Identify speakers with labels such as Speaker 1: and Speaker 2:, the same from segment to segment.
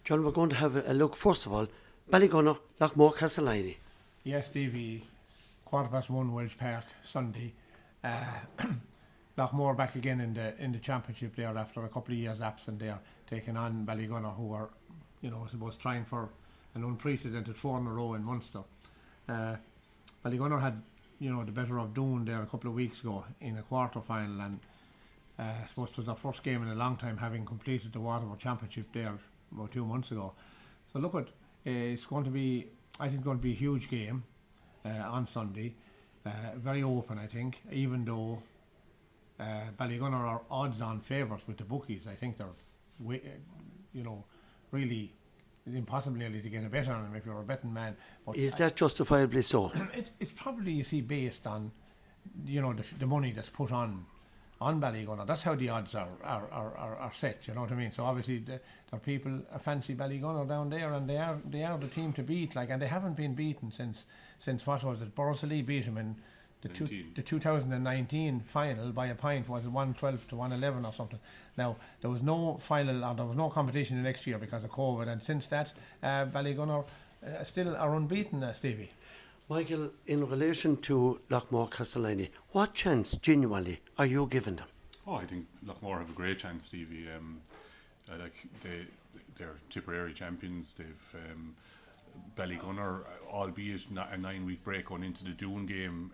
Speaker 1: John, we're going to have a look, first of all, Ballygunner, Loughmore, Castleiney.
Speaker 2: Yes, Stevie, 1:15 Welsh Park, Sunday. Loughmore back again in the championship there after a couple of years absent there, taking on Ballygunner, who are, I suppose, trying for an unprecedented 4 in a row in Munster. Ballygunner had, the better of Doon there a couple of weeks ago in a quarter final, and I suppose it was their first game in a long time, having completed the Waterford Championship there about 2 months ago. So look at, it's going to be, I think, going to be a huge game on Sunday. Very open, I think, even though Ballygunner are odds-on favourites with the bookies. I think they're, really impossible nearly to get a bet on them if you're a betting man. But
Speaker 1: is that justifiably so?
Speaker 2: It's probably, you see, based on, the money that's put on Ballygunner. That's how the odds are set, you know what I mean? So obviously there are people fancy Ballygunner down there, and they are the team to beat, and they haven't been beaten since what was it? Borrisoleigh beat them in the 2019 final by a point. Was it 112 to 111 or something? Now there was no final, or there was no competition the next year because of COVID, and since that Ballygunner still are unbeaten, Stevie.
Speaker 1: Michael, in relation to Loughmore, Castleiney, what chance genuinely are you giving them?
Speaker 3: I think Loughmore have a great chance, Stevie. They're Tipperary champions. They've Ballygunner, albeit a 9-week break going into the Doon game,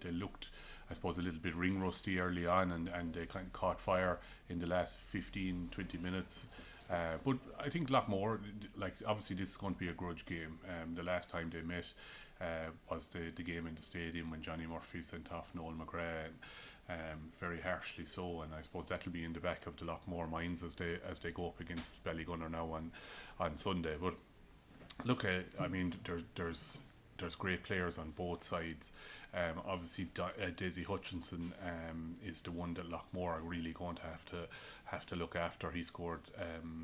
Speaker 3: they looked, I suppose, a little bit ring rusty early on, and they kind of caught fire in the last 15-20 minutes. But I think Loughmore, obviously this is going to be a grudge game. The last time they met was the game in the stadium when Johnny Murphy sent off Noel McGrath, very harshly so, and I suppose that'll be in the back of the Loughmore minds as they go up against Ballygunner now on Sunday. But look, there's great players on both sides. Obviously, Daisy Hutchinson is the one that Loughmore are really going to have to look after. He scored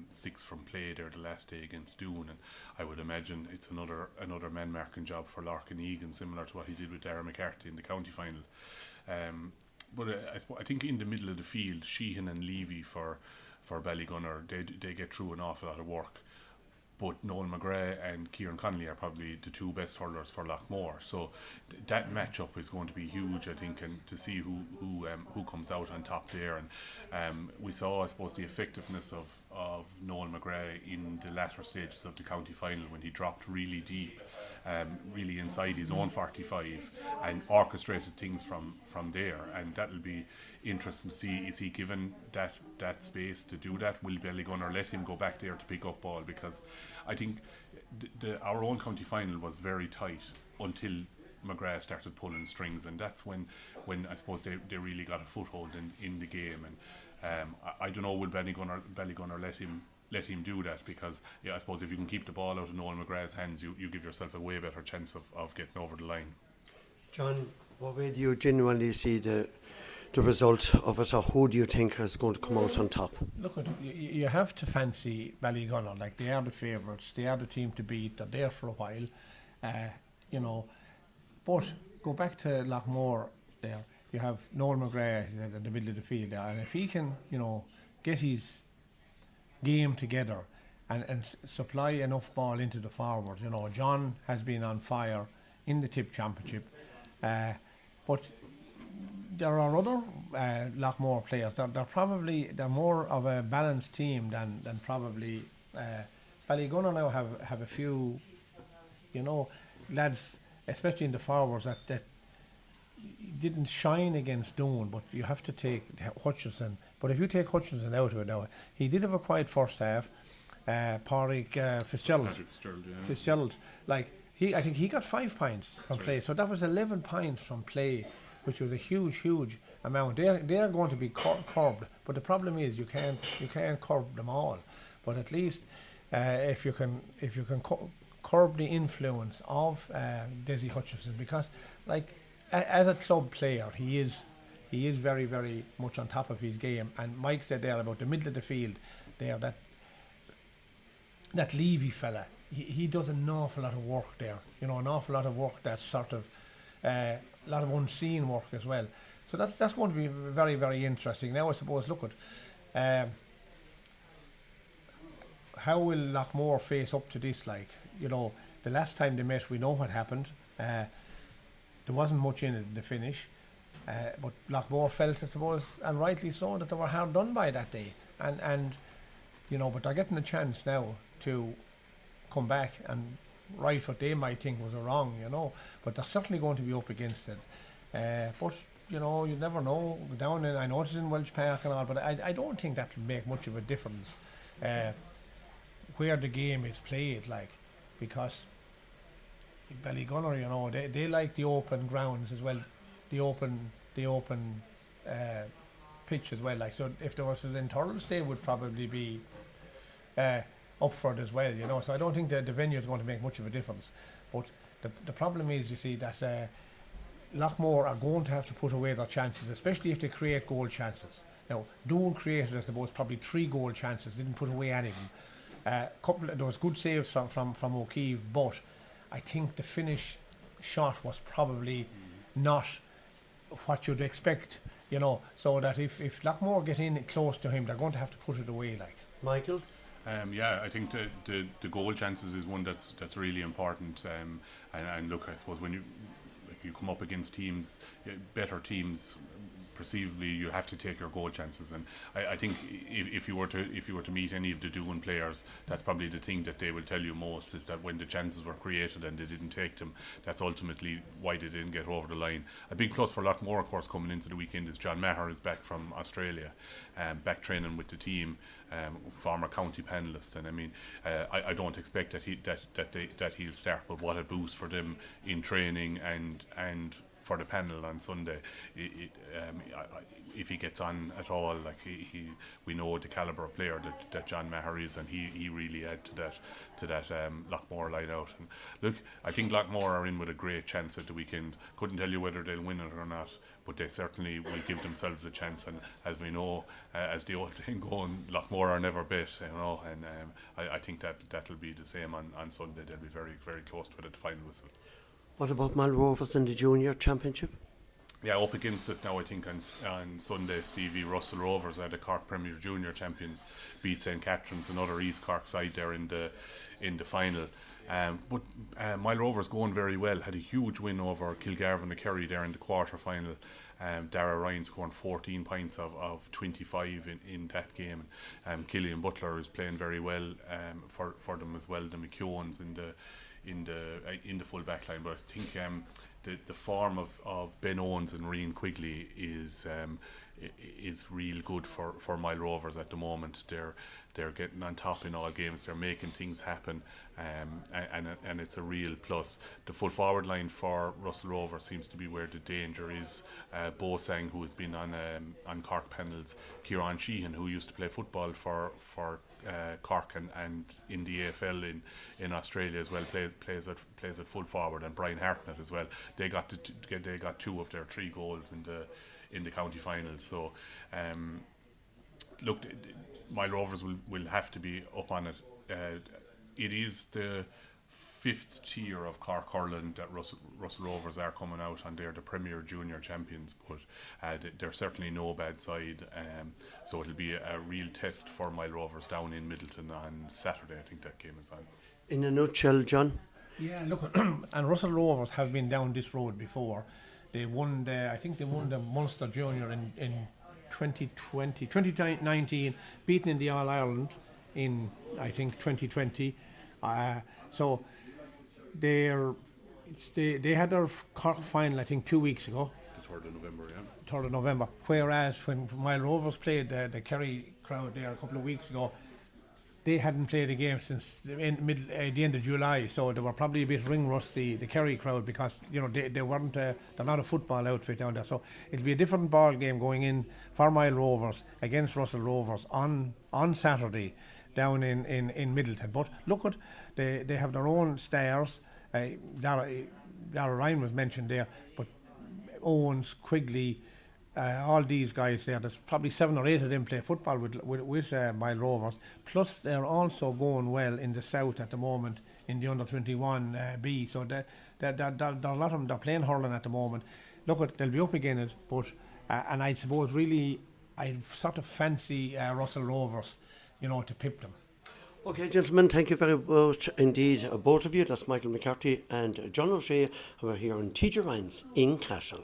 Speaker 3: 6 from play there the last day against Doon, and I would imagine it's another man marking job for Larkin Egan, similar to what he did with Darren McCarthy in the county final. But I think in the middle of the field, Sheehan and Levy for Ballygunner, they get through an awful lot of work. But Noel McGrath and Kieran Connolly are probably the 2 best hurlers for Loughmore. So that matchup is going to be huge, I think, and to see who comes out on top there. And we saw, I suppose, the effectiveness of Noel McGrath in the latter stages of the county final when he dropped really deep, really inside his own 45, and orchestrated things from there. And that'll be interesting to see, is he given that space to do that? Will Ballygunner let him go back there to pick up ball? Because I think our own county final was very tight until McGrath started pulling strings, and that's when I suppose they really got a foothold in the game. And I don't know, will Ballygunner let him do that? Because I suppose if you can keep the ball out of Noel McGrath's hands, you give yourself a way better chance of getting over the line.
Speaker 1: John, what way do you genuinely see the result of it, or who do you think is going to come out on top?
Speaker 2: Look, you have to fancy Ballygunner. They are the favourites, they are the team to beat, they're there for a while, but go back to Loughmore there, you have Noel McGrath in the middle of the field there, and if he can get his game together and supply enough ball into the forward, John has been on fire in the Tip Championship, but there are other Loughmore players. They're more of a balanced team than probably Ballygunner now have a few, lads, especially in the forwards that didn't shine against Doon, but you have to take Hutchinson. But if you take Hutchinson out of it now, he did have a quiet first half. Pádraig Fitzgerald, I think he got 5 points from play, so that was 11 points from play, which was a huge amount. They're going to be curbed, but the problem is you can't curb them all. But at least if you can curb the influence of Daisy Hutchinson, because as a club player he is very, very much on top of his game. And Mike said there about the middle of the field there, that Levy fella, he does an awful lot of work there, an awful lot of work, that sort of a lot of unseen work as well. So that's going to be very, very interesting. Now I suppose, look at how will Loughmore face up to this? Like, you know, the last time they met, we know what happened. There wasn't much in it in the finish, but Loughmore felt, I suppose, and rightly so, that they were hard done by that day. And you know, but they're getting a chance now to come back and right what they might think was a wrong, you know. But they're certainly going to be up against it. But you know, you never know. Down in, I know it's in Welsh Park and all, but I don't think that will make much of a difference where the game is played, like, because Ballygunner, you know, they like the open grounds as well, the open pitch as well. Like, so if there was in Thurles, they would probably be up for it as well, you know. So I don't think that the venue is going to make much of a difference. But the problem is, you see, that Loughmore are going to have to put away their chances, especially if they create goal chances. Now, Doon created, I suppose, probably 3 goal chances, didn't put away any of them. There was good saves from O'Keefe, but I think the finish shot was probably not what you'd expect, you know. So that if Loughmore get in close to him, they're going to have to put it away, like.
Speaker 1: Michael?
Speaker 3: Yeah, I think the goal chances is one that's really important. And look, I suppose when you come up against teams, better teams, perceivably you have to take your goal chances, and I think if you were to meet any of the Doon players, that's probably the thing that they will tell you most, is that when the chances were created and they didn't take them, that's ultimately why they didn't get over the line. A big plus for Loughmore, of course, coming into the weekend is John Maher is back from Australia, back training with the team, former county panellist, and I mean, I don't expect that he'll start, but what a boost for them in training and for the panel on Sunday. If he gets on at all, like we know the calibre of player that John Maher is, and he really add to that Loughmore line out. And look, I think Loughmore are in with a great chance at the weekend. Couldn't tell you whether they'll win it or not, but they certainly will give themselves a chance. And as we know, as the old saying going, Loughmore are never bet, you know. And I think that'll be the same on Sunday. They'll be very, very close to it at the final whistle.
Speaker 1: What about Mal Rovers in the junior championship?
Speaker 3: Yeah, up against it now. I think on Sunday, Stevie, Russell Rovers are the Cork Premier Junior champions, beat St Catherine's, another East Cork side there in the final. But Mal Rovers going very well. Had a huge win over Kilgarvan and Kerry there in the quarter final. Dara Ryan scoring 14 points of 25 in that game. Killian Butler is playing very well for them as well. The McKeowans in the full back line, but I think the form of Ben Owens and Rian Quigley is real good for Mal Rovers at the moment. They're getting on top in all games. They're making things happen, and it's a real plus. The full forward line for Russell Rovers seems to be where the danger is. Bosang, who has been on Cork panels, Kieran Sheehan, who used to play football for Cork and in the AFL in Australia as well, plays at full forward, and Brian Hartnett as well. They got 2 of their 3 goals in the county finals. So look, Mal Rovers will have to be up on it. It is the 5th tier of Cork hurling that Russell Rovers are coming out on. They're the Premier Junior champions, but they're certainly no bad side. So it'll be a real test for Mal Rovers down in Middleton on Saturday. I think that game is on. In
Speaker 1: a nutshell, John?
Speaker 2: Yeah, look, and Russell Rovers have been down this road before. They won the Munster Junior in 2019, beaten in the All-Ireland in, I think, 2020. So they had their Cork final, I think, 2 weeks ago.
Speaker 3: The 3rd of November, yeah.
Speaker 2: 3rd of November. Whereas when Mal Rovers played the Kerry crowd there a couple of weeks ago, they hadn't played a game since the end of July, so they were probably a bit ring rusty, the Kerry crowd, because you know they weren't they're not a football outfit down there. So it'll be a different ball game going in for Mal Rovers against Russell Rovers on Saturday down in Middleton. But look at they have their own stars. Dara Ryan was mentioned there, but Owens, Quigley, all these guys there, there's probably 7 or 8 of them play football with Mal Rovers. Plus they're also going well in the south at the moment in the under 21 B. So there a lot of them, they're playing hurling at the moment. Look, they'll be up again it, but and I suppose really I sort of fancy Russell Rovers, you know, to pip them.
Speaker 1: Okay, gentlemen, thank you very much indeed, both of you. That's Michael McCarthy and John O'Shea, who are here in TG Ryan's in Cashel.